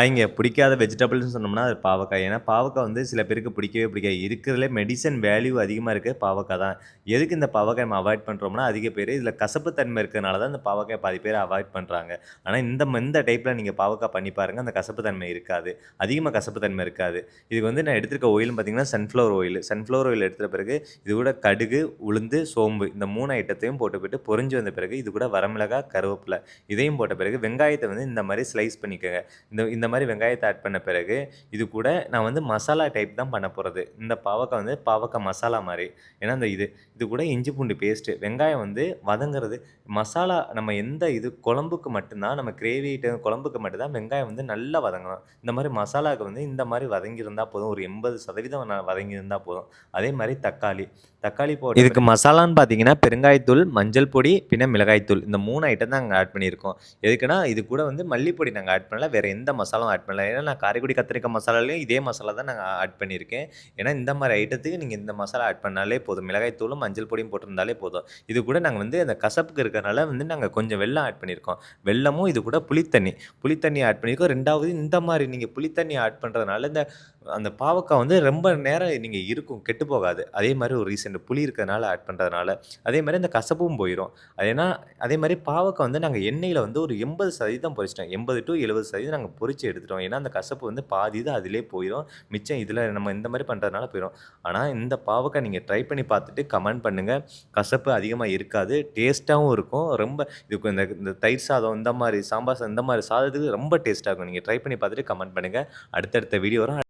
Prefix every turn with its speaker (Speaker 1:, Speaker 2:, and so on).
Speaker 1: இங்கே பிடிக்காத வெஜிடபிள்ஸ்னு சொன்னோம்னா அது பாவக்காய். ஏன்னா பாவக்காய் வந்து சில பேருக்கு பிடிக்கவே பிடிக்காது. இருக்கிறதுலே மெடிசன் வேல்யூ அதிகமாக இருக்கிறது பாவக்காய் தான். எதுக்கு இந்த பாவக்காய் நம்ம அவாய்ட் பண்ணுறோம்னா, அதிக பேர் இதில் கசப்பு தன்மை இருக்கிறனால தான் இந்த பாவக்காய் பாதி பேர் அவாய்ட் பண்ணுறாங்க. ஆனால் இந்த டைப்பில் நீங்கள் பாவக்காய் பண்ணி பாருங்கள், அந்த கசப்பு தன்மை இருக்காது. அதிகமாக கசப்பு தன்மை இருக்காது. இதுக்கு வந்து நான் எடுத்திருக்க ஆயில்னு பார்த்தீங்கன்னா சன்ஃப்ளவர் ஆயில். சன்ஃப்ளவர் ஆயில் எடுத்த பிறகு இது கூட கடுகு, உளுந்து, சோம்பு இந்த 3 ஐட்டத்தையும் போட்டு பொரிஞ்சு வந்த பிறகு இது கூட வரமிளகாய், கருவேப்பிலை இதையும் போட்ட பிறகு வெங்காயத்தை வந்து இந்த மாதிரி ஸ்லைஸ் பண்ணிக்கோங்க. இந்த இந்த மாதிரி வெங்காயத்தை ஆட் பண்ண பிறகு இது கூட நான் வந்து மசாலா டைப் தான் பண்ண போகிறது. இந்த பாவக்காய் வந்து பாவக்காய் மசாலா மாதிரி. ஏன்னா இது கூட இஞ்சி பூண்டு பேஸ்ட்டு வெங்காயம் வந்து வதங்குறது மசாலா நம்ம எந்த இது குழம்புக்கு மட்டும்தான் நம்ம கிரேவி குழம்புக்கு மட்டும்தான் வெங்காயம் வந்து நல்லா வதங்கணும். இந்த மாதிரி மசாலாவுக்கு வந்து இந்த மாதிரி வதங்கியிருந்தால் போதும். ஒரு 80% வதங்கியிருந்தால் போதும். அதே மாதிரி தக்காளி போட்டு இதுக்கு மசாலான்னு பார்த்தீங்கன்னா பெருங்காயத்தூள், மஞ்சள் பொடி, பின்ன மிளகாய்த்தூள் இந்த 3 ஐட்டம் தான் நாங்கள் ஆட் பண்ணியிருக்கோம். எதுக்குன்னா இது கூட வந்து மல்லிப்பொடி நாங்கள் ஆட் பண்ணல. வேறு எந்த மசாலாவும் ஆட் பண்ணல. ஏன்னா நான் காரைக்குடி கத்திரிக்காய் மசாலாலையும் இதே மசாலா தான் நாங்கள் ஆட் பண்ணியிருக்கேன். ஏன்னா இந்த மாதிரி ஐட்டத்துக்கு நீங்கள் இந்த மசாலா ஆட் பண்ணாலே போதும். மிளகாய்த்தூளும் மஞ்சள் பொடியும் போட்டிருந்தாலே போதும். இது கூட நாங்கள் வந்து அந்த கசப்புக்கு இருக்கிறனால வந்து நாங்கள் கொஞ்சம் வெல்லம் ஆட் பண்ணியிருக்கோம். வெல்லமும் இது கூட புளித்தண்ணி ஆட் பண்ணியிருக்கோம். 2வது இந்த மாதிரி நீங்கள் புளித்தண்ணி ஆட் பண்ணுறதுனால அந்த பாவக்காய் வந்து ரொம்ப நேரம் நீங்கள் இருக்கும் கெட்டு போகாது. அதே மாதிரி ஒரு ரீசன் புளி இருக்கிறதுனால ஆட் பண்ணுறதுனால. அதே மாதிரி அந்த கசப்பும் போயிடும். ஏன்னா அதே மாதிரி பாவக்காய் வந்து நாங்கள் எண்ணெயில் வந்து ஒரு 80% பொரிச்சிட்டோம். 80 to 70% நாங்கள் பொரிச்சு எடுத்துட்டோம். ஏன்னா அந்த கசப்பு வந்து பாதி தான் அதிலே போயிடும். மிச்சம் இதில் நம்ம இந்த மாதிரி பண்ணுறதுனால போயிடும். ஆனால் இந்த பாவக்காய் நீங்கள் ட்ரை பண்ணி பார்த்துட்டு கமெண்ட் பண்ணுங்கள். கசப்பு அதிகமாக இருக்காது. டேஸ்ட்டாகவும் இருக்கும். ரொம்ப இதுக்கு இந்த தயிர் சாதம் இந்த மாதிரி சாம்பார் சாதம் இந்த மாதிரி சாதத்துக்கு ரொம்ப டேஸ்ட்டாக இருக்கும். நீங்கள் ட்ரை பண்ணி பார்த்துட்டு கமெண்ட் பண்ணுங்கள். அடுத்தடுத்த வீடியோ வரும்.